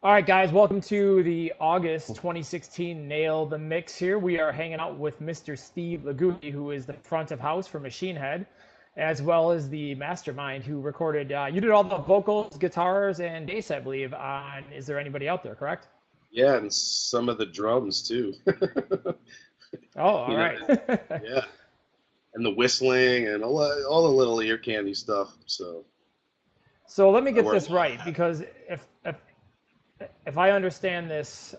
All right, guys, welcome to the August 2016 Nail the Mix here. We are hanging out with Mr. Steve Lagudi, who is the front of house for Machine Head, as well as the mastermind who recorded, you did all the vocals, guitars, and bass, I believe, on Is There Anybody Out There, correct? Yeah, and some of the drums too. Oh, all You know, right. yeah, and the whistling and all the little ear candy stuff. So So let me I get wear a this lot of right, hats. because if I understand this,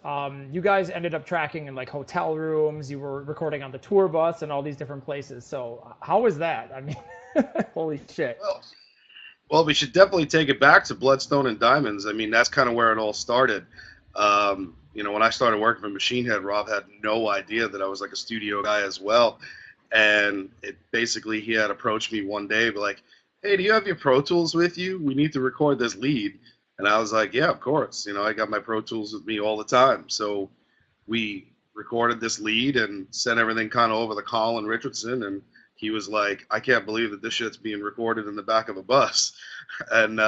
you guys ended up tracking in like hotel rooms. You were recording on the tour bus and all these different places. So how was that? I mean, holy shit. Well, well, we should definitely take it back to Bloodstone and Diamonds. I mean, that's kind of where it all started. When I started working for Machine Head, Rob had no idea that I was like a studio guy as well. And it basically he had approached me one day, be like, "Hey, do you have your Pro Tools with you? We need to record this lead." And I was like, "Yeah, of course. I got my Pro Tools with me all the time." So we recorded this lead and sent everything kind of over to Colin Richardson, and he was like, "I can't believe that this shit's being recorded in the back of a bus," and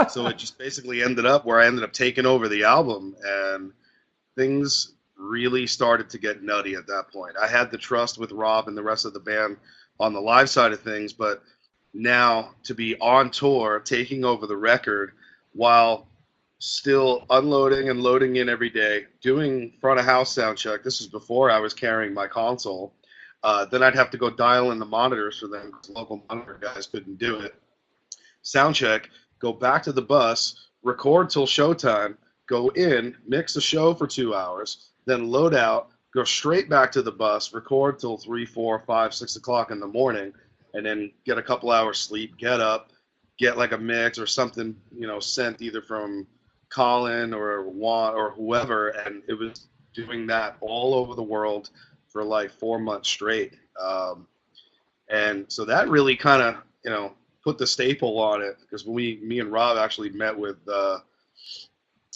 so it just basically ended up where I ended up taking over the album, and things really started to get nutty at that point. I had the trust with Rob and the rest of the band on the live side of things, but now to be on tour, taking over the record while still unloading and loading in every day, doing front of house sound check. This was before I was carrying my console. Then I'd have to go dial in the monitors for them because local monitor guys couldn't do it. Sound check, go back to the bus, record till showtime, go in, mix the show for 2 hours, then load out, go straight back to the bus, record till 3, 4, 5, 6 o'clock in the morning, and then get a couple hours sleep, get up, get like a mix or something, sent either from Colin or Juan or whoever, and it was doing that all over the world for like 4 months straight. And so that really kind of, put the staple on it because me and Rob actually met with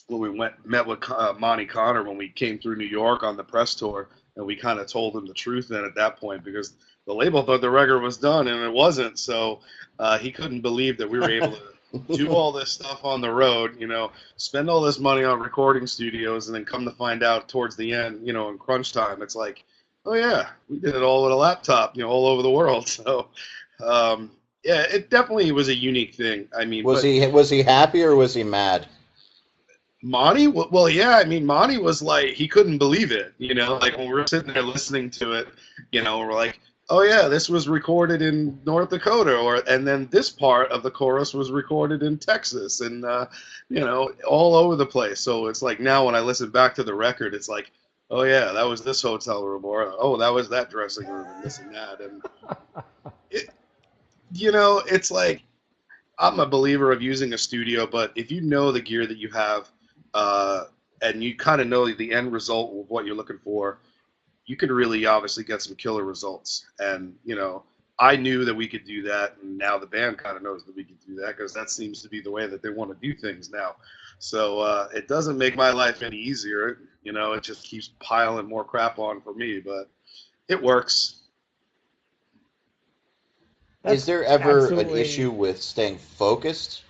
when we met with Monty Connor when we came through New York on the press tour, and we kind of told him the truth then at that point because the label thought the record was done and it wasn't. So he couldn't believe that we were able to do all this stuff on the road, spend all this money on recording studios, and then come to find out towards the end, in crunch time, it's like, oh yeah, we did it all with a laptop, all over the world. So yeah, it definitely was a unique thing. I mean, Was but he happy or was he mad? Monty, well, yeah, I mean, Monty was like, he couldn't believe it, like when we were sitting there listening to it, we're like, oh yeah, this was recorded in North Dakota, and then this part of the chorus was recorded in Texas, and all over the place. So it's like now when I listen back to the record, it's like, oh yeah, that was this hotel room, or oh, that was that dressing room, and this and that, and it, it's like I'm a believer of using a studio, but if you know the gear that you have, uh, and you kind of know the end result of what you're looking for, you could really obviously get some killer results. And I knew that we could do that, and now the band kind of knows that we can do that because that seems to be the way that they want to do things now. So it doesn't make my life any easier. It just keeps piling more crap on for me, but it works. Is That's there ever an absolutely. issue with staying focused?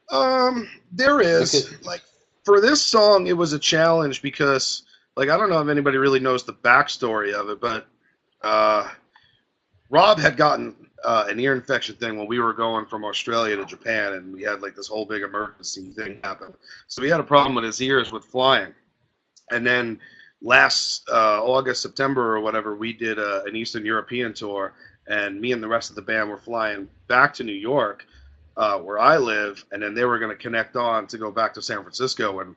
There is Because like for this song, it was a challenge because like I don't know if anybody really knows the backstory of it, but uh, Rob had gotten an ear infection thing when we were going from Australia to Japan, and we had like this whole big emergency thing happen. So he had a problem with his ears with flying, and then last August, September, or whatever, we did an Eastern European tour, and me and the rest of the band were flying back to New York, where I live, and then they were going to connect on to go back to San Francisco. And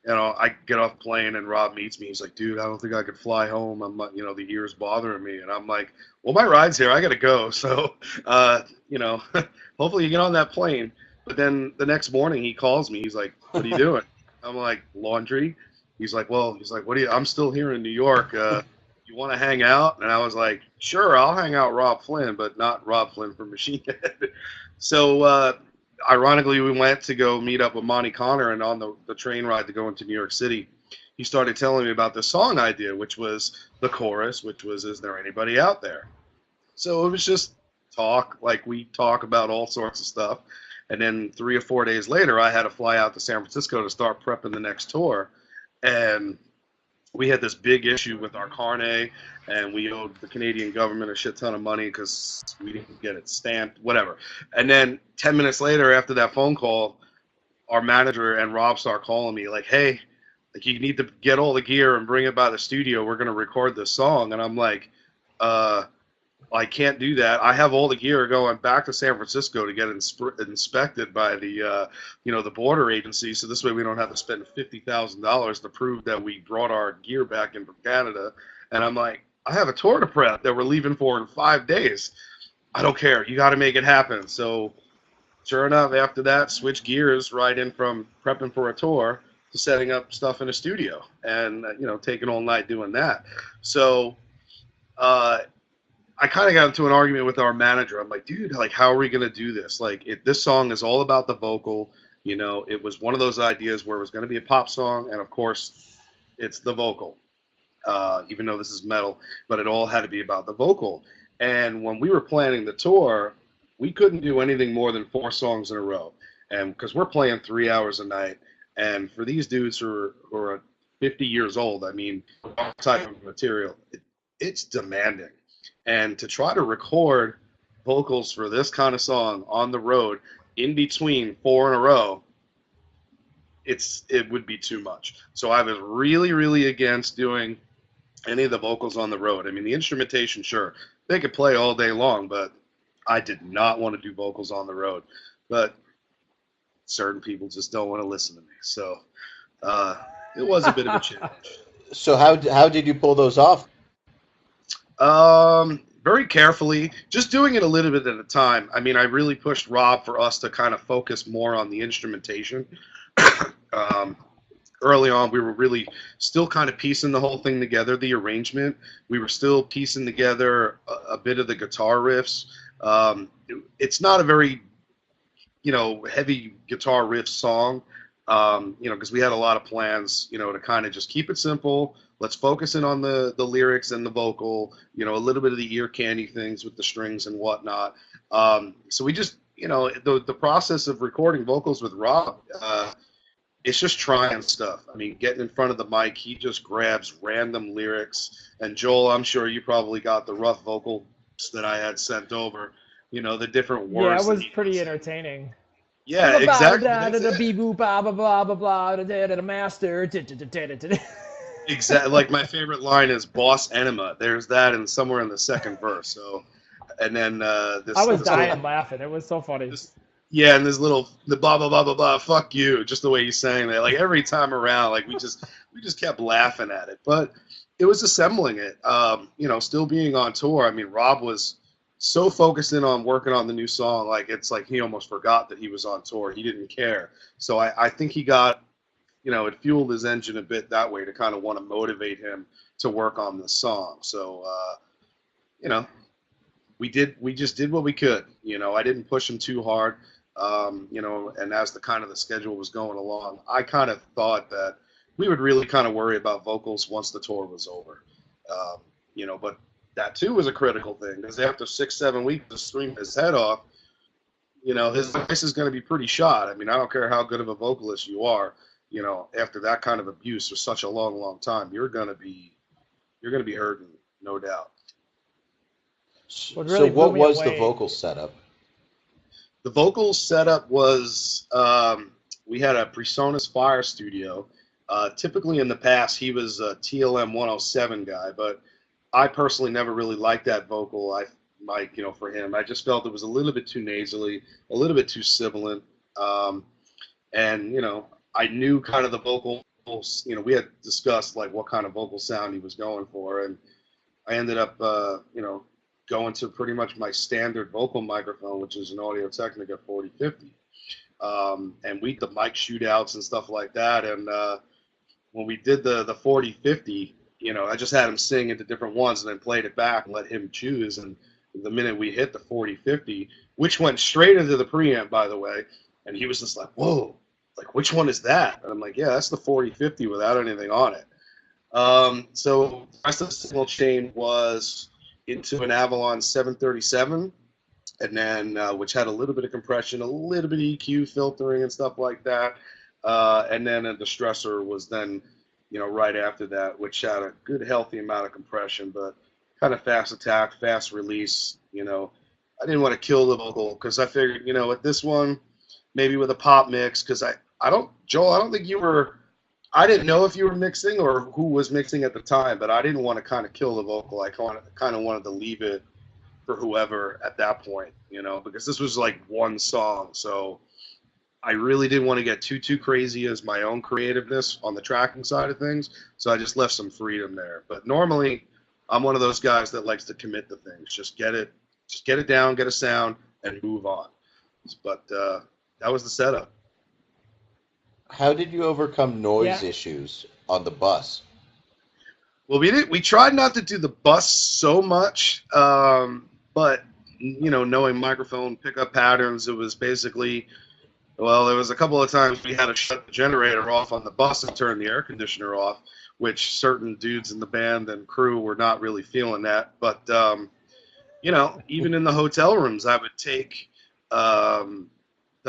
I get off the plane and Rob meets me. He's like, dude, I don't think I could fly home. I'm not, the ears bothering me. And I'm like, well, my ride's here. I got to go. So, hopefully you get on that plane. But then the next morning he calls me. He's like, what are you doing? I'm like, laundry. What do you, I'm still here in New York. You want to hang out? And I was like, sure, I'll hang out Rob Flynn, but not Rob Flynn from Machine Head. So, ironically, we went to go meet up with Monty Connor, and on the train ride to go into New York City, he started telling me about the song idea, which was the chorus, which was "Is there anybody out there?" So it was just talk, like we talk about all sorts of stuff, And then 3 or 4 days later, I had to fly out to San Francisco to start prepping the next tour. And we had this big issue with our QnA, and we owed the Canadian government a shit ton of money because we didn't get it stamped, whatever. And then 10 minutes later, after that phone call, our manager and Rob start calling me like, hey, like you need to get all the gear and bring it by the studio. We're going to record this song. And I'm like, I can't do that. I have all the gear going back to San Francisco to get inspected by the, the border agency. So this way we don't have to spend $50,000 to prove that we brought our gear back in from Canada. And I'm like, I have a tour to prep that we're leaving for in 5 days. I don't care. You got to make it happen. So sure enough, after that, switch gears right in from prepping for a tour to setting up stuff in a studio and, taking all night doing that. So, I kind of got into an argument with our manager. I'm like, dude, like, how are we going to do this? Like, this song is all about the vocal. It was one of those ideas where it was going to be a pop song, and of course, it's the vocal, even though this is metal, but it all had to be about the vocal. And when we were planning the tour, we couldn't do anything more than 4 songs in a row. And because we're playing 3 hours a night, and for these dudes who are 50 years old, I mean, our type of material, it's demanding. And to try to record vocals for this kind of song on the road in between 4 in a row, it would be too much. So I was really, really against doing any of the vocals on the road. I mean, the instrumentation, sure, they could play all day long, but I did not want to do vocals on the road. But certain people just don't want to listen to me. So it was a bit of a challenge. So how did you pull those off? Very carefully, just doing it a little bit at a time. I mean, I really pushed Rob for us to kind of focus more on the instrumentation. Early on, we were really still kind of piecing the whole thing together, the arrangement. We were still piecing together a bit of the guitar riffs. It's not a very, heavy guitar riff song, because we had a lot of plans, to kind of just keep it simple. Let's focus in on the lyrics and the vocal, a little bit of the ear candy things with the strings and whatnot. So we just, the process of recording vocals with Rob, it's just trying stuff. I mean, getting in front of the mic, he just grabs random lyrics. And Joel, I'm sure you probably got the rough vocals that I had sent over, the different words. Yeah, it was pretty entertaining. Yeah, exactly. The master. Exactly. Like my favorite line is "Boss Enema." There's that, and somewhere in the second verse. So, and then this. I was dying laughing. It was so funny. Yeah, and this little the blah blah blah blah blah. Fuck you. Just the way he's saying that. Like every time around, like we just kept laughing at it. But it was assembling it. Still being on tour. I mean, Rob was so focused in on working on the new song, like it's like he almost forgot that he was on tour. He didn't care. So I think he got. It fueled his engine a bit that way to kind of want to motivate him to work on this song. So, we just did what we could. I didn't push him too hard. And as the schedule was going along, I kind of thought that we would really kind of worry about vocals once the tour was over. But that too was a critical thing because after 6-7 weeks of screaming his head off, his voice is going to be pretty shot. I mean, I don't care how good of a vocalist you are. After that kind of abuse for such a long, long time, you're gonna be hurting, no doubt. So what was the vocal setup? The vocal setup was we had a PreSonus Fire Studio. Typically in the past, he was a TLM 107 guy, but I personally never really liked that vocal. For him, I just felt it was a little bit too nasally, a little bit too sibilant, and I knew kind of the vocals, we had discussed like what kind of vocal sound he was going for, and I ended up, going to pretty much my standard vocal microphone, which is an Audio-Technica 4050. And we did the mic shootouts and stuff like that. And when we did the 4050, I just had him sing into different ones and then played it back and let him choose. And the minute we hit the 4050, which went straight into the preamp, by the way, and he was just like, whoa. Like, which one is that? And I'm like, yeah, that's the 4050 without anything on it. So the rest of the signal chain was into an Avalon 737 and then which had a little bit of compression, a little bit of EQ filtering and stuff like that. And then the Distressor was then, right after that, which had a good healthy amount of compression, but kind of fast attack, fast release. I didn't want to kill the vocal because I figured, with this one, maybe with a pop mix, because Joel, I don't think you were. I didn't know if you were mixing or who was mixing at the time, but I didn't want to kind of kill the vocal. I kind of wanted to leave it for whoever at that point, because this was like one song. So I really didn't want to get too crazy as my own creativeness on the tracking side of things. So I just left some freedom there. But normally I'm one of those guys that likes to commit to things. Just get it down, get a sound, and move on. But that was the setup. How did you overcome noise issues on the bus? Well, we tried not to do the bus so much, but knowing microphone pickup patterns, it was basically, well, there was a couple of times we had to shut the generator off on the bus and turn the air conditioner off, which certain dudes in the band and crew were not really feeling that. But even in the hotel rooms, I would take the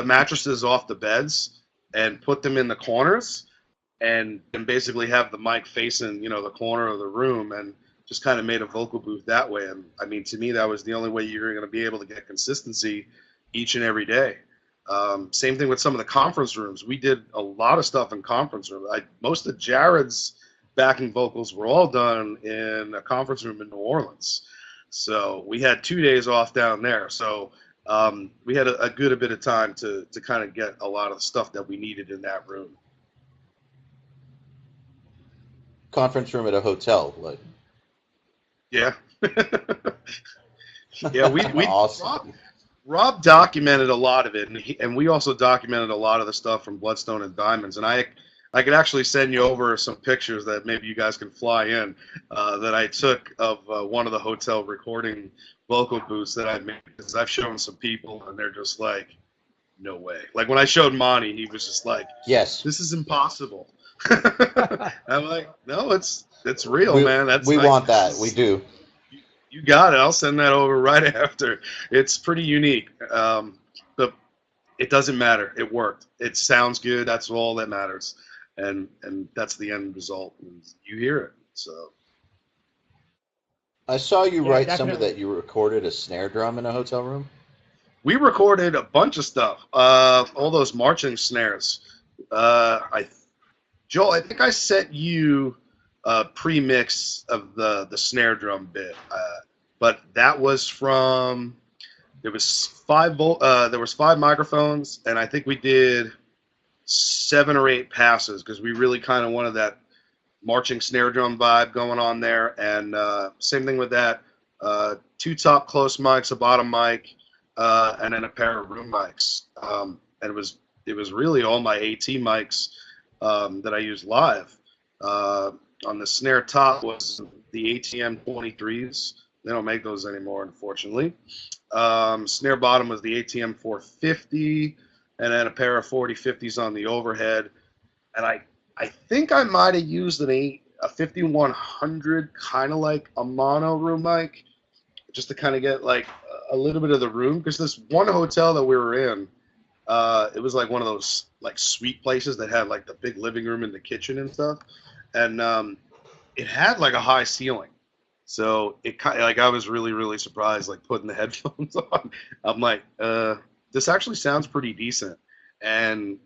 mattresses off the beds and put them in the corners and basically have the mic facing, the corner of the room, and just kind of made a vocal booth that way. And I mean, to me, that was the only way you were going to be able to get consistency each and every day. Same thing with some of the conference rooms. We did a lot of stuff in conference rooms. Most of Jared's backing vocals were all done in a conference room in New Orleans. So we had 2 days off down there. So we had a good bit of time to kind of get a lot of the stuff that we needed in that room. Conference room at a hotel, like. Yeah. Yeah, we awesome. Rob documented a lot of it, and we also documented a lot of the stuff from Bloodstone and Diamonds. And I could actually send you over some pictures that maybe you guys can fly in that I took of one of the hotel recording vocal booths that I made, because I've shown some people and they're just like, no way. Like when I showed Monty, he was just like, yes, this is impossible. I'm like, no, it's real, man. We want that. We do. You got it. I'll send that over right after. It's pretty unique. But it doesn't matter. It worked. It sounds good. That's all that matters. And that's the end result. You hear it. So I saw you write something that you recorded a snare drum in a hotel room. We recorded a bunch of stuff. All those marching snares. Joel, I think I sent you a pre-mix of the snare drum bit, but that was from. There was 5 microphones, and I think we did 7 or 8 passes because we really kind of wanted that marching snare drum vibe going on there. And same thing with that. 2 top close mics, a bottom mic, and then a pair of room mics. And it was really all my AT mics that I used live. On the snare top was the ATM 23s. They don't make those anymore, unfortunately. Snare bottom was the ATM 450, and then a pair of 4050s on the overhead. And I think I might have used a 5100, kind of like a mono room mic, just to kind of get like a little bit of the room. Because this one hotel that we were in, it was like one of those like suite places that had like the big living room and the kitchen and stuff, and it had like a high ceiling. So it kind of, like, I was really surprised, like putting the headphones on. I'm like, this actually sounds pretty decent, and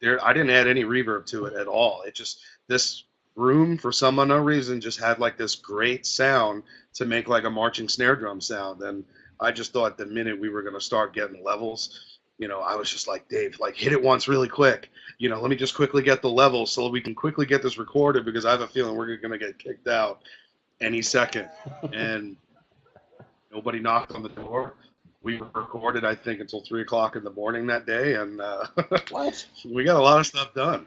I didn't add any reverb to it at all. It just, this room for some unknown reason just had like this great sound to make like a marching snare drum sound. And I just thought the minute we were going to start getting levels, I was just like, Dave, like hit it once really quick. Let me just quickly get the levels so we can quickly get this recorded, because I have a feeling we're going to get kicked out any second. And nobody knocked on the door. We recorded, I think, until 3 o'clock in the morning that day, and what? We got a lot of stuff done.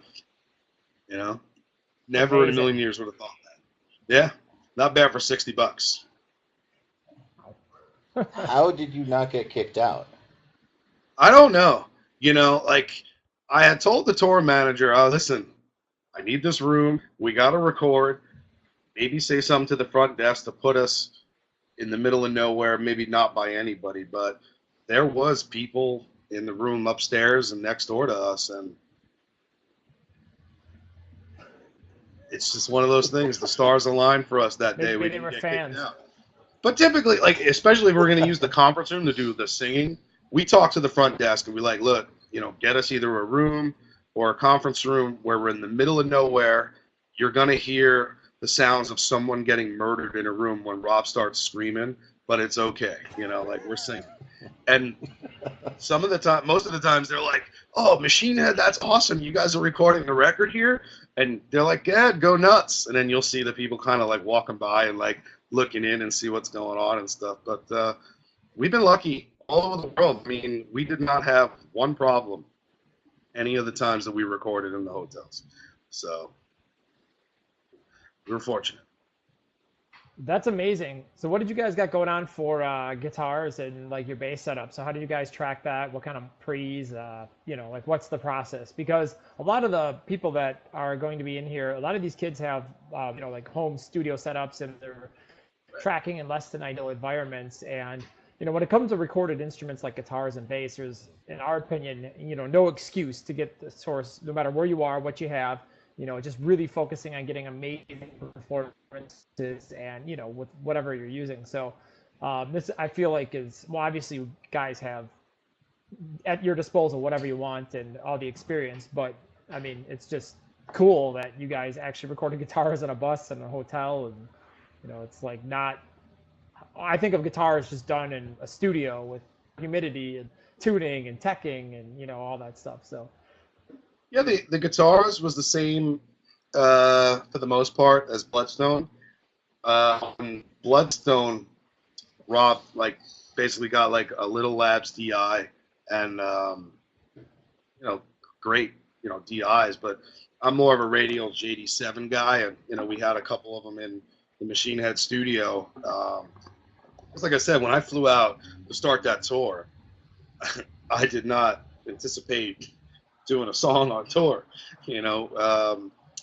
Never Amazing. in a million years would have thought that. Yeah, not bad for $60. How did you not get kicked out? I don't know. Like I had told the tour manager, "Oh, listen, I need this room. We got to record. Maybe say something to the front desk to put us in the middle of nowhere, maybe not by anybody, but there was people in the room upstairs and next door to us, and it's just one of those things. The stars aligned for us that day. We Maybe they didn't were get fans. kicked out. But typically, like, especially if we're going to use the conference room to do the singing, we talk to the front desk and we like, look, get us either a room or a conference room where we're in the middle of nowhere. You're going to hear the sounds of someone getting murdered in a room when Rob starts screaming, but it's okay. Like, we're singing. And some of the time, most of the times, they're like, "Oh, Machine Head, that's awesome! You guys are recording the record here," and they're like, "Yeah, go nuts!" And then you'll see the people kind of like walking by and like looking in and see what's going on and stuff. But we've been lucky all over the world. I mean, we did not have one problem any of the times that we recorded in the hotels, so we were fortunate. That's amazing. So what did you guys got going on for guitars and like your bass setup? So how do you guys track that? What kind of pre's, like what's the process? Because a lot of the people that are going to be in here, a lot of these kids have, like home studio setups and they're tracking in less than ideal environments. And, when it comes to recorded instruments like guitars and bass, there's, in our opinion, no excuse to get the source, no matter where you are, what you have. Just really focusing on getting amazing performances and, with whatever you're using. So this, I feel like is, well, obviously you guys have at your disposal whatever you want and all the experience, but I mean, it's just cool that you guys actually recorded guitars on a bus in a hotel. And, it's like not, I think of guitars just done in a studio with humidity and tuning and teching and, all that stuff. So. Yeah, the guitars was the same for the most part as Bloodstone. Bloodstone, Rob basically got like a Little Labs DI and great DIs, but I'm more of a Radial JD7 guy, and we had a couple of them in the Machine Head studio. Just like I said, when I flew out to start that tour, I did not anticipate doing a song on tour,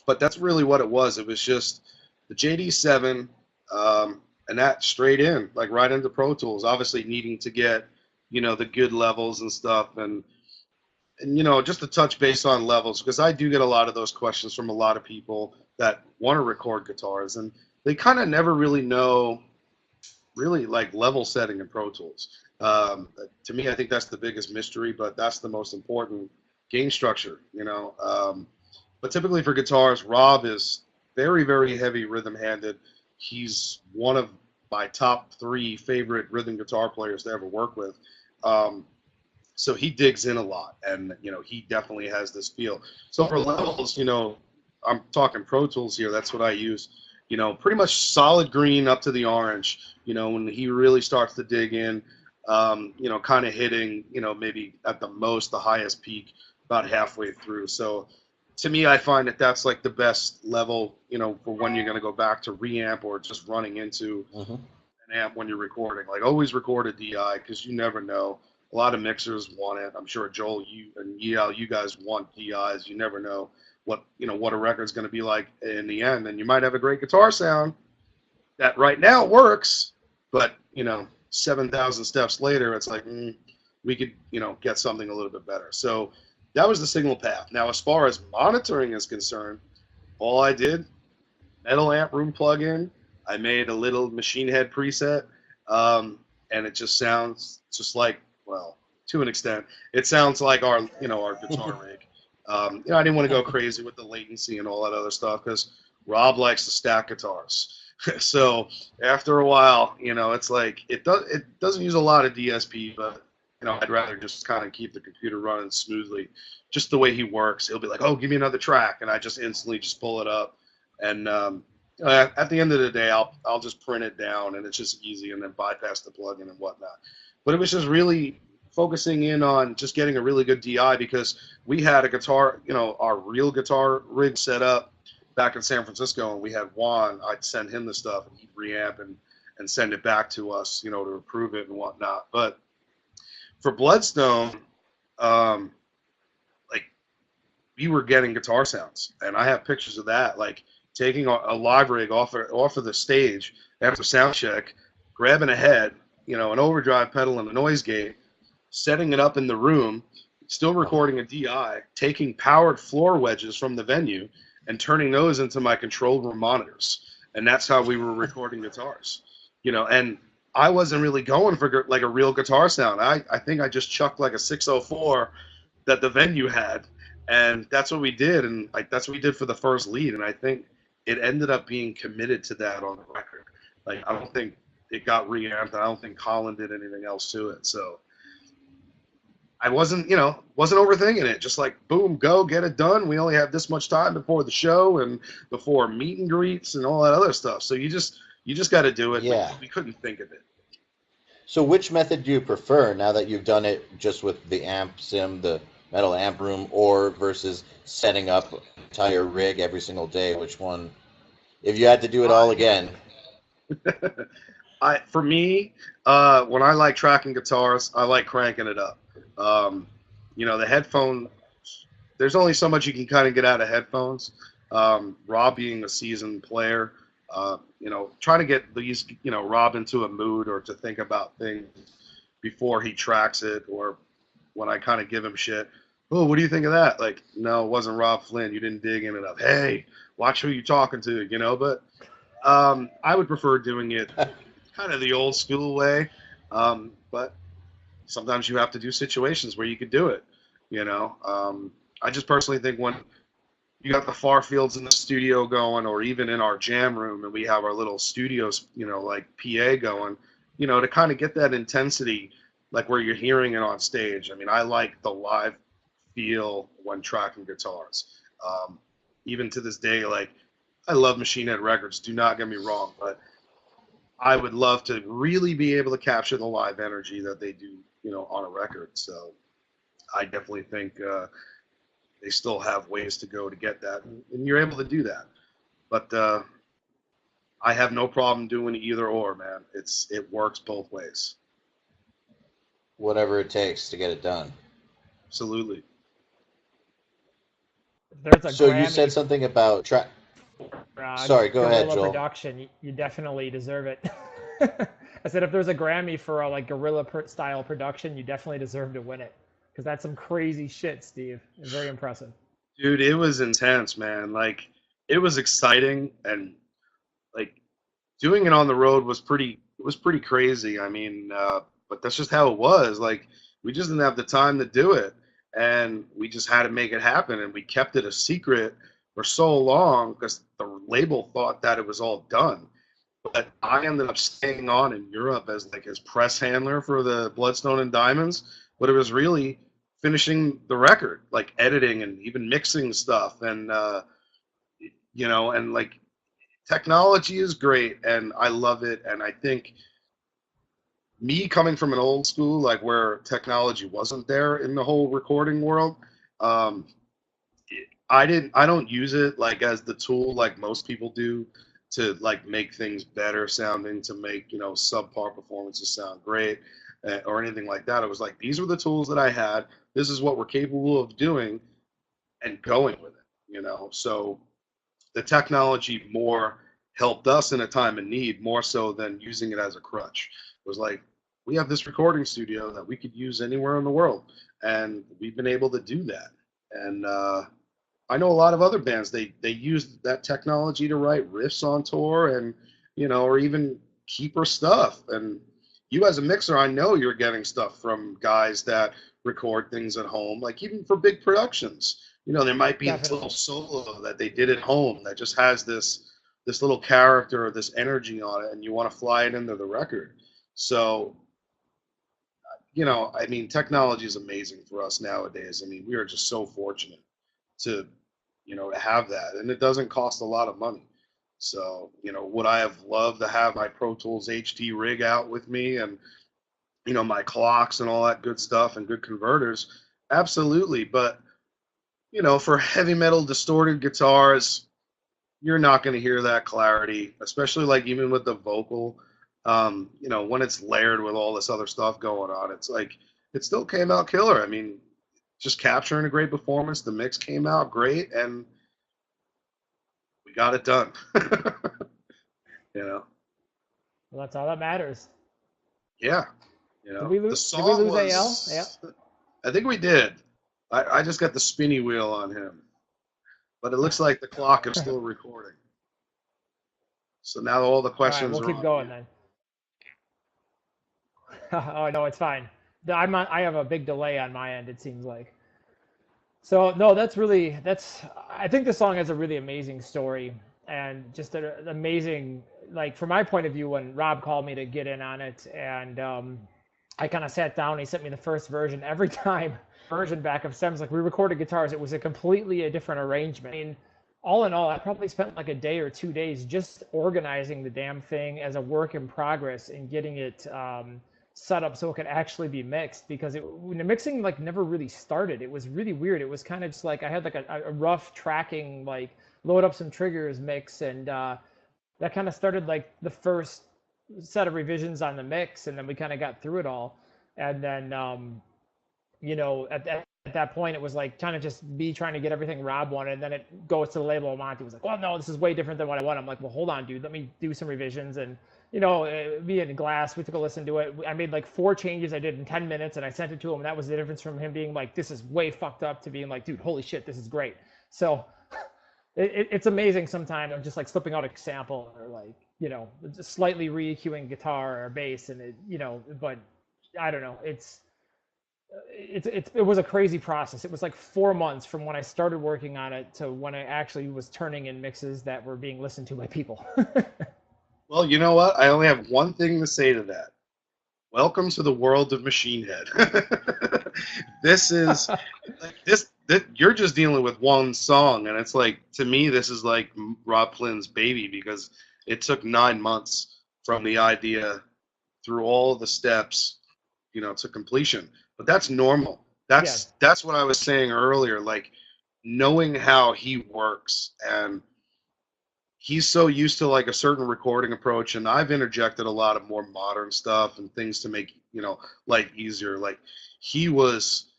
but that's really what it was. It was just the JD7 and that straight in, like right into Pro Tools, obviously needing to get, the good levels and stuff. And just to touch base on levels, because I do get a lot of those questions from a lot of people that want to record guitars, and they kind of never really know really like level setting in Pro Tools. To me, I think that's the biggest mystery, but that's the most important gain structure, but typically for guitars, Rob is very, very heavy rhythm-handed. He's one of my top 3 favorite rhythm guitar players to ever work with. So he digs in a lot, and he definitely has this feel. So for levels, I'm talking Pro Tools here. That's what I use. Pretty much solid green up to the orange. When he really starts to dig in, kind of hitting, maybe at the most the highest peak about halfway through. So to me, I find that that's like the best level, for when you're going to go back to reamp or just running into an amp when you're recording. Like, always record a DI, because you never know. A lot of mixers want it. I'm sure Joel, you and you guys want DIs. You never know what a record's going to be like in the end, and you might have a great guitar sound that right now works, but 7,000 steps later, it's like we could get something a little bit better. So that was the signal path. Now, as far as monitoring is concerned, all I did, metal amp room plug-in. I made a little Machine Head preset, and it just sounds just like, well, to an extent, it sounds like our guitar rig. I didn't want to go crazy with the latency and all that other stuff, because Rob likes to stack guitars. So after a while, it's like it doesn't use a lot of DSP, but I'd rather just kind of keep the computer running smoothly, just the way he works. He'll be like, "Oh, give me another track," and I just instantly just pull it up. And at the end of the day, I'll just print it down, and it's just easy, and then bypass the plugin and whatnot. But it was just really focusing in on just getting a really good DI, because we had a guitar, our real guitar rig set up back in San Francisco, and we had Juan. I'd send him the stuff, and he'd reamp and send it back to us, to approve it and whatnot. But for Bloodstone, we were getting guitar sounds, and I have pictures of that, like taking a live rig off of the stage after sound check, grabbing a head, an overdrive pedal and a noise gate, setting it up in the room, still recording a DI, taking powered floor wedges from the venue and turning those into my control room monitors. And that's how we were recording guitars, and I wasn't really going for like a real guitar sound. I think I just chucked like a 604 that the venue had, and that's what we did. And like, that's what we did for the first lead. And I think it ended up being committed to that on the record. Like, I don't think it got reamped. I don't think Colin did anything else to it. So I wasn't overthinking it. Just like, boom, go, get it done. We only have this much time before the show and before meet and greets and all that other stuff. So you just got to do it. Yeah. We couldn't think of it. So which method do you prefer now that you've done it just with the amp sim, the metal amp room, or versus setting up an entire rig every single day? Which one? If you had to do it all again. For me, when I like tracking guitars, I like cranking it up. The headphone, there's only so much you can kind of get out of headphones. Rob being a seasoned player, trying to get these, Rob into a mood or to think about things before he tracks it, or when I kind of give him shit. Oh, what do you think of that? Like, no, it wasn't Rob Flynn. You didn't dig in enough. Hey, watch who you're talking to, But I would prefer doing it kind of the old school way. But sometimes you have to do situations where you could do it, I just personally think when you got the far fields in the studio going, or even in our jam room, and we have our little studios, like PA going, to kind of get that intensity, like where you're hearing it on stage. I mean, I like the live feel when tracking guitars. Even to this day, like, I love Machine Head records, do not get me wrong, but I would love to really be able to capture the live energy that they do, on a record. So I definitely think they still have ways to go to get that, and you're able to do that. But I have no problem doing either or, man. It works both ways. Whatever it takes to get it done. Absolutely. So you said something about track. Sorry, go ahead, Joel. Production, you definitely deserve it. I said if there's a Grammy for a guerrilla style production, you definitely deserve to win it, because that's some crazy shit, Steve. It's very impressive. Dude, it was intense, man. Like, it was exciting, and like doing it on the road was pretty crazy. I mean, but that's just how it was. Like, we just didn't have the time to do it, and we just had to make it happen, and we kept it a secret for so long because the label thought that it was all done. But I ended up staying on in Europe as like his press handler for the Bloodstone and Diamonds, but it was really finishing the record, like editing and even mixing stuff, and and like, technology is great and I love it, and I think me coming from an old school, like where technology wasn't there in the whole recording world, I don't use it like as the tool like most people do to like make things better sounding, to make subpar performances sound great, or anything like that. It was like, these were the tools that I had, this is what we're capable of doing, and going with it. So the technology more helped us in a time of need, more so than using it as a crutch. It was like, we have this recording studio that we could use anywhere in the world, and we've been able to do that. And I know a lot of other bands, they use that technology to write riffs on tour, and or even keeper stuff. And you as a mixer, I know you're getting stuff from guys that record things at home, like even for big productions. There might be this little solo that they did at home that just has this little character or this energy on it, and you want to fly it into the record. So, I mean, technology is amazing for us nowadays. I mean, we are just so fortunate to have that, and it doesn't cost a lot of money. So would I have loved to have my Pro Tools HD rig out with me, and my clocks and all that good stuff and good converters? Absolutely. But for heavy metal distorted guitars, you're not going to hear that clarity, especially like even with the vocal, when it's layered with all this other stuff going on. It's like, it still came out killer. I mean, just capturing a great performance. The mix came out great, and we got it done. Well, that's all that matters. Yeah, You Did know, we the lose? Did we song lose AL? Yeah. was. I think we did. I just got the spinny wheel on him, but it looks like the clock is still recording. So now all the All right, questions we'll are keep on going you. then. Oh no, it's fine. I have a big delay on my end. It seems like. So no, that's. I think this song has a really amazing story and just an amazing, like from my point of view, when Rob called me to get in on it, and I kind of sat down. He sent me the first version. Every time version back of stems, like we recorded guitars, it was a completely a different arrangement. I mean, all in all, I probably spent like a day or 2 days just organizing the damn thing as a work in progress and getting it set up so it could actually be mixed, because when the mixing like never really started. It was really weird. It was kind of just like I had like a rough tracking, like load up some triggers mix, and that kind of started like the first set of revisions on the mix, and then we kind of got through it all. And then at that point it was like kind of just me trying to get everything Rob wanted, and then it goes to the label, and Monty was like, well, no, this is way different than what I want. I'm like, well, hold on, dude, let me do some revisions. And me and Glass, we took a listen to it. I made like 4 changes I did in 10 minutes, and I sent it to him, and that was the difference from him being like, this is way fucked up, to being like, dude, holy shit, this is great. So it's amazing sometimes. I'm just like slipping out a sample, or like just slightly re-EQing guitar or bass, and but I don't know. It was a crazy process. It was like 4 months from when I started working on it to when I actually was turning in mixes that were being listened to by people. Well, you know what? I only have one thing to say to that. Welcome to the world of Machine Head. This is like this. You're just dealing with one song, and it's like, to me, this is like Rob Flynn's baby, because it took 9 months from the idea through all the steps, to completion. But that's normal. Yeah, That's what I was saying earlier. Like, knowing how he works, and he's so used to like a certain recording approach, and I've interjected a lot of more modern stuff and things to make life easier. Like, he was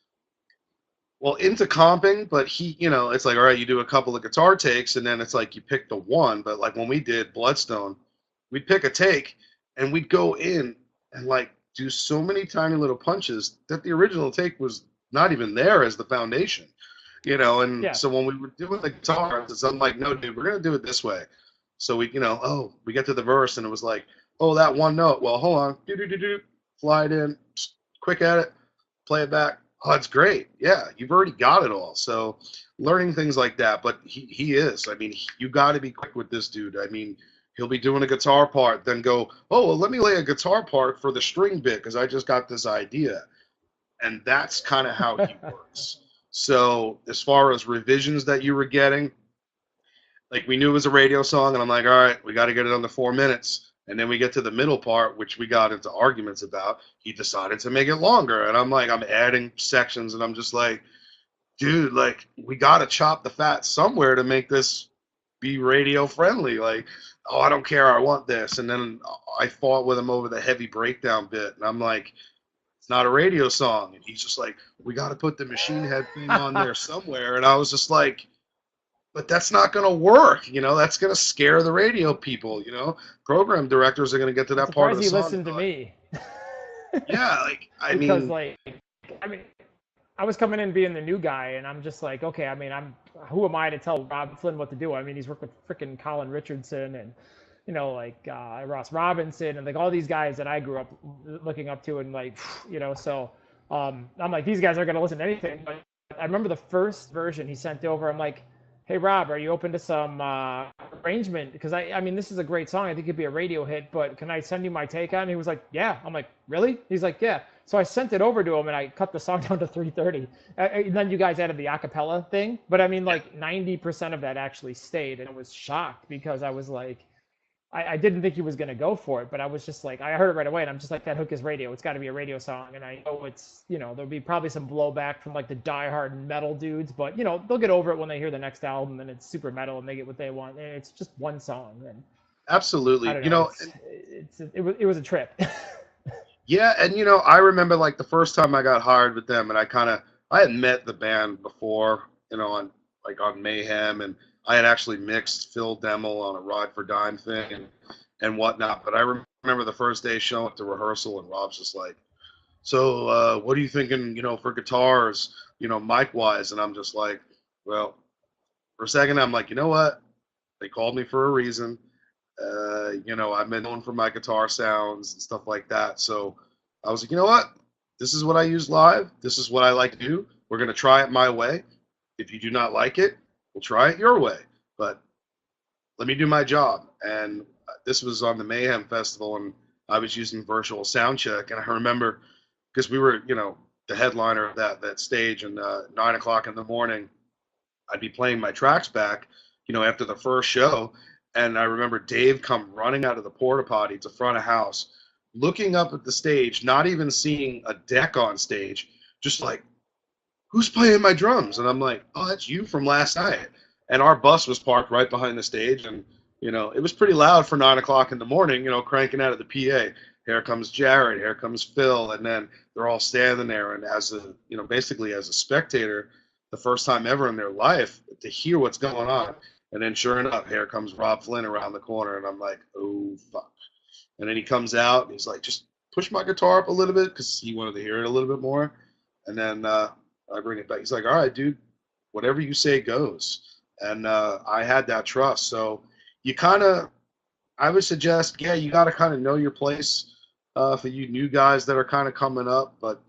into comping, but it's like, all right, you do a couple of guitar takes, and then it's like you pick the one. But like when we did Bloodstone, we'd pick a take, and we'd go in and like do so many tiny little punches that the original take was not even there as the foundation. And yeah. so when we were doing the guitars, I'm like, no, dude, we're gonna do it this way. So we get to the verse, and it was like, oh, that one note. Well, hold on, do, fly it in, quick at it, play it back. Oh, it's great. Yeah, you've already got it all. So learning things like that, but he is. I mean, you got to be quick with this dude. I mean, he'll be doing a guitar part, then go, oh, well, let me lay a guitar part for the string bit because I just got this idea. And that's kind of how he works. So as far as revisions that you were getting, like we knew it was a radio song, and I'm like, all right, we got to get it under 4 minutes. And then we get to the middle part, which we got into arguments about. He decided to make it longer. And I'm like, I'm adding sections, and I'm just like, dude, like, we got to chop the fat somewhere to make this be radio friendly. Like, oh, I don't care, I want this. And then I fought with him over the heavy breakdown bit. And I'm like, it's not a radio song. And he's just like, we got to put the Machine Head thing on there somewhere. And I was just like, but that's not going to work. That's going to scare the radio people. Program directors are going to get to that part of the song. I'm surprised he listened to me. Yeah, like, Because I was coming in being the new guy, and I'm just like, okay, I mean, who am I to tell Rob Flynn what to do? I mean, he's worked with freaking Colin Richardson and Ross Robinson and like all these guys that I grew up looking up to, and like so I'm like, these guys aren't gonna listen to anything. But I remember the first version he sent over. I'm like, hey Rob, are you open to some arrangement? Because I mean, this is a great song. I think it'd be a radio hit, but can I send you my take on it? He was like, yeah. I'm like, really? He's like, yeah. So I sent it over to him, and I cut the song down to 3:30. And then you guys added the acapella thing. But I mean, like 90% of that actually stayed, and I was shocked because I was like, I didn't think he was going to go for it, but I was just like, I heard it right away, and I'm just like, that hook is radio. It's got to be a radio song. And I know it's, there'll be probably some blowback from like the diehard metal dudes, but they'll get over it when they hear the next album and it's super metal and they get what they want. And it's just one song. And absolutely. I don't know, it was a trip. Yeah, and I remember like the first time I got hired with them, and I had met the band before, on Mayhem, and I had actually mixed Phil Demmel on a Ride for Dime thing and whatnot. But I remember the first day showing up to rehearsal, and Rob's just like, So what are you thinking, for guitars, mic wise? And I'm just like, well, for a second, I'm like, you know what? They called me for a reason. I've been known for my guitar sounds and stuff like that. So I was like, you know what? This is what I use live. This is what I like to do. We're going to try it my way. If you do not like it, we'll try it your way. But let me do my job. And this was on the Mayhem Festival, and I was using virtual sound check. And I remember because we were, the headliner of that stage, and 9 o'clock in the morning, I'd be playing my tracks back, after the first show. And I remember Dave come running out of the porta potty to front of house, looking up at the stage, not even seeing a deck on stage, just like, who's playing my drums? And I'm like, oh, that's you from last night. And our bus was parked right behind the stage. And, it was pretty loud for 9 o'clock in the morning, cranking out of the PA. Here comes Jared, here comes Phil. And then they're all standing there. And basically as a spectator, the first time ever in their life to hear what's going on. And then sure enough, here comes Rob Flynn around the corner. And I'm like, oh, fuck. And then he comes out and he's like, just push my guitar up a little bit because he wanted to hear it a little bit more. And then I bring it back. He's like, all right, dude, whatever you say goes. And I had that trust. So I would suggest, yeah, you got to kind of know your place for you new guys that are kind of coming up. But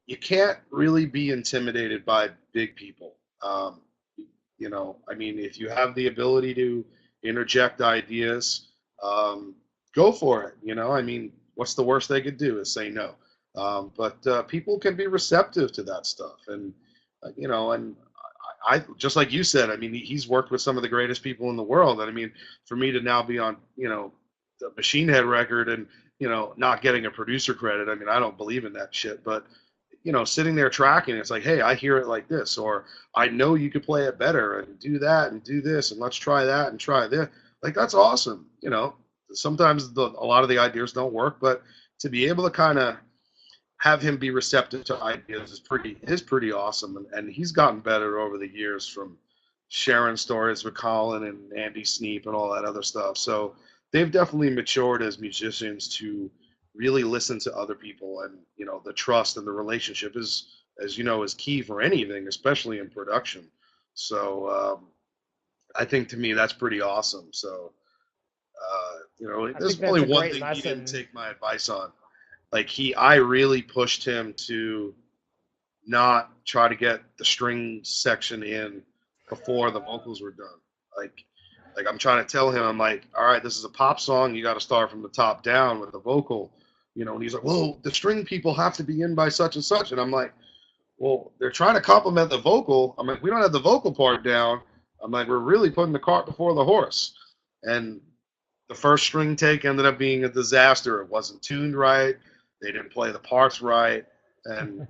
you can't really be intimidated by big people. If you have the ability to interject ideas, go for it. What's the worst they could do is say no. But people can be receptive to that stuff. And, and I just like you said, he's worked with some of the greatest people in the world. And for me to now be on, the Machine Head record and, not getting a producer credit, I don't believe in that shit. But, sitting there tracking, it's like, hey, I hear it like this, or I know you could play it better and do that and do this, and let's try that and try this. Like, that's awesome. Sometimes a lot of the ideas don't work, but to be able to kind of have him be receptive to ideas is pretty awesome. And he's gotten better over the years from sharing stories with Colin and Andy Sneap and all that other stuff. So they've definitely matured as musicians to really listen to other people. And, the trust and the relationship is key for anything, especially in production. So I think to me, that's pretty awesome. So, there's only one thing he didn't take my advice on. Like I really pushed him to not try to get the string section in before the vocals were done. Like I'm trying to tell him, I'm like, all right, this is a pop song. You got to start from the top down with the vocal, and he's like, well, the string people have to be in by such and such. And I'm like, well, they're trying to complement the vocal. I'm like, we don't have the vocal part down. I'm like, we're really putting the cart before the horse. And the first string take ended up being a disaster. It wasn't tuned right. They didn't play the parts right. And,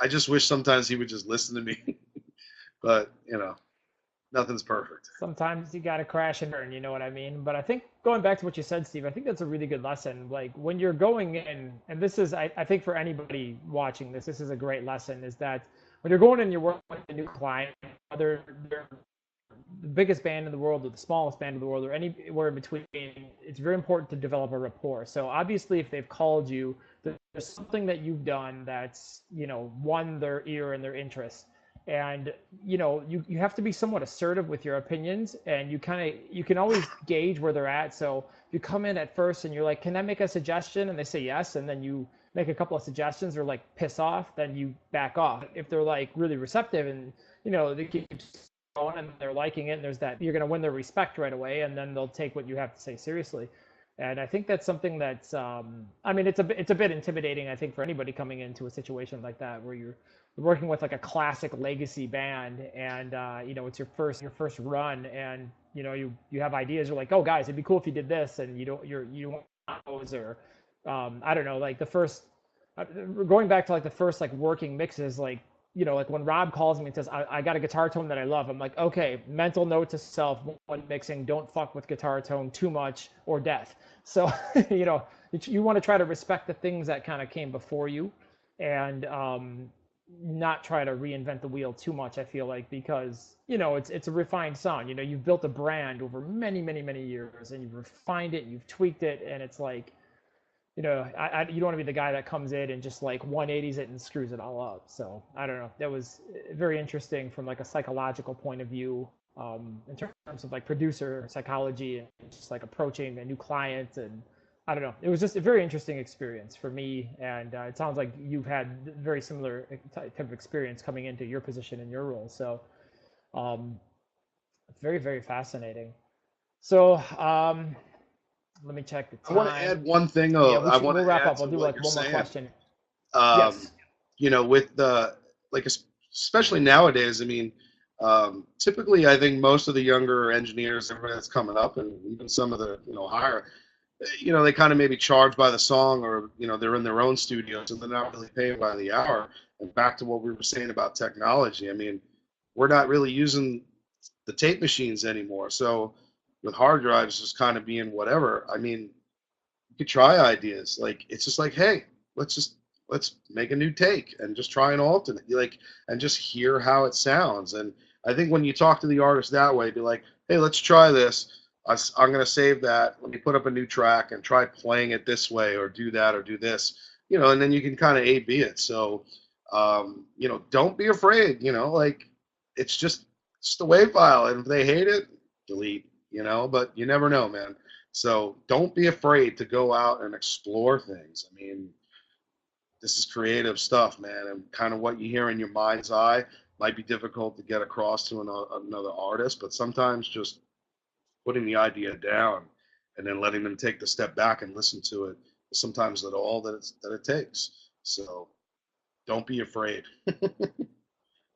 I just wish sometimes he would just listen to me. But, nothing's perfect. Sometimes you got to crash and burn, you know what I mean? But I think going back to what you said, Steve, I think that's a really good lesson. Like when you're going in, and this is, I think for anybody watching this, this is a great lesson, is that when you're going in, you're working with a new client, whether they're the biggest band in the world or the smallest band in the world or anywhere in between, it's very important to develop a rapport. So obviously if they've called you, there's something that you've done that's, won their ear and their interest. And, you have to be somewhat assertive with your opinions, and you can always gauge where they're at. So if you come in at first and you're like, can I make a suggestion? And they say yes. And then you make a couple of suggestions or like piss off, then you back off. If they're like really receptive and, they keep going and they're liking it, and there's that, you're going to win their respect right away, and then they'll take what you have to say seriously. And I think that's something that's, it's a bit intimidating, I think, for anybody coming into a situation like that, where you're working with like a classic legacy band, and it's your first run, and you have ideas. You're like, oh guys, it'd be cool if you did this, and you don't those, or I don't know, like the first, going back to like the first like working mixes, like like when Rob calls me and says, I got a guitar tone that I love, I'm like, okay, mental note to self when mixing, don't fuck with guitar tone too much or death. So, you want to try to respect the things that kind of came before you, and not try to reinvent the wheel too much, I feel like, because, it's a refined sound. You've built a brand over many, many, many years, and you've refined it, you've tweaked it, and it's like, you know, you don't want to be the guy that comes in and just like 180s it and screws it all up. So I don't know. That was very interesting from like a psychological point of view, in terms of like producer psychology and just like approaching a new client. And I don't know. It was just a very interesting experience for me. And it sounds like you've had very similar type of experience coming into your position and your role. So very, very fascinating. So let me check the I want to time. add one thing. Yeah, I want we'll to wrap add up. to I'll do what like you're one more saying. question. Um, Yes. you know, with the like, especially nowadays. I mean, typically, I think most of the younger engineers, everybody that's coming up, and even some of the higher, they kind of maybe charge by the song, or they're in their own studios and they're not really paying by the hour. And back to what we were saying about technology, I mean, we're not really using the tape machines anymore. So with hard drives just kind of being whatever, I mean, you could try ideas. Like it's just like, hey, let's make a new take and just try an alternate, like, and just hear how it sounds. And I think when you talk to the artist that way, be like, hey, let's try this. I'm going to save that. Let me put up a new track and try playing it this way, or do that, or do this, and then you can kind of A/B it. So, don't be afraid, like it's the WAV file. And if they hate it, delete, but you never know, man. So don't be afraid to go out and explore things. I mean, this is creative stuff, man, and kind of what you hear in your mind's eye might be difficult to get across to another artist, but sometimes just putting the idea down and then letting them take the step back and listen to it is sometimes all that it takes. So don't be afraid.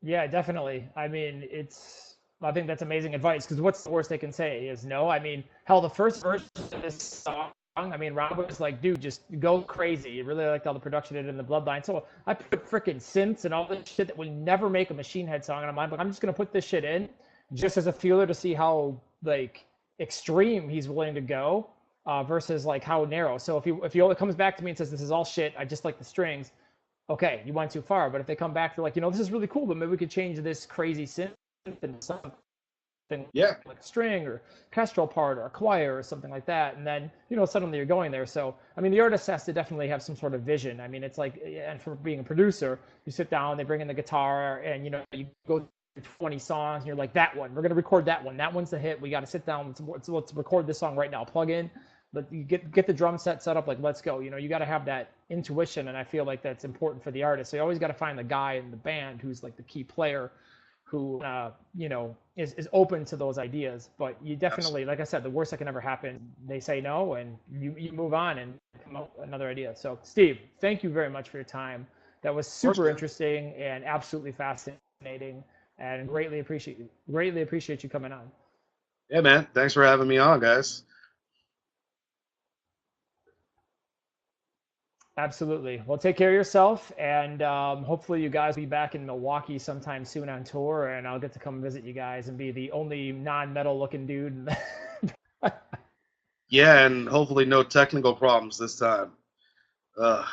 Yeah, definitely. I mean, I think that's amazing advice because what's the worst they can say is no. I mean, hell, the first version of this song, I mean, Rob was like, dude, just go crazy. You really liked all the production in the Bloodline. So I put freaking synths and all this shit that would never make a Machine Head song. And I'm like, I'm just going to put this shit in just as a feeler to see how, like, extreme he's willing to go versus, like, how narrow. So if he only comes back to me and says, this is all shit, I just like the strings, okay, you went too far. But if they come back, they're like, this is really cool, but maybe we could change this crazy synth into something Yeah, like a string or kestrel part or a choir or something like that. And then, suddenly you're going there. So, I mean, the artist has to definitely have some sort of vision. I mean, it's like, and for being a producer, you sit down, they bring in the guitar, and, you go through 20 songs, and you're like, that one, we're going to record that one. That one's the hit. We got to sit down. Let's record this song right now. Plug in. But you get the drum set up, like, let's go. You got to have that intuition, and I feel like that's important for the artist. So you always got to find the guy in the band who's like the key player, who is open to those ideas. But you definitely, like I said, the worst that can ever happen, they say no, and you move on and come up with another idea. So Steve, thank you very much for your time. That was super interesting and absolutely fascinating, and greatly appreciate you coming on. Yeah, man. Thanks for having me on, guys. Absolutely. Well, take care of yourself, and hopefully you guys will be back in Milwaukee sometime soon on tour, and I'll get to come visit you guys and be the only non-metal looking dude. Yeah, and hopefully no technical problems this time. Ugh,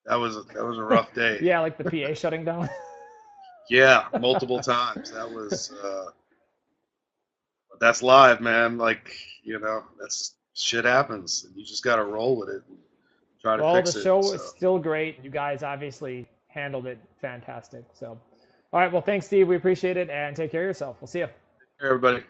that was a rough day. Yeah, like the PA shutting down. Yeah, multiple times. That was that's live, man. Like, that's shit happens, and you just got to roll with it and try to Well, the fix it. show So. is still great. You guys obviously handled it fantastic. So, all right. Well, thanks, Steve. We appreciate it, and take care of yourself. We'll see you. Hey, everybody.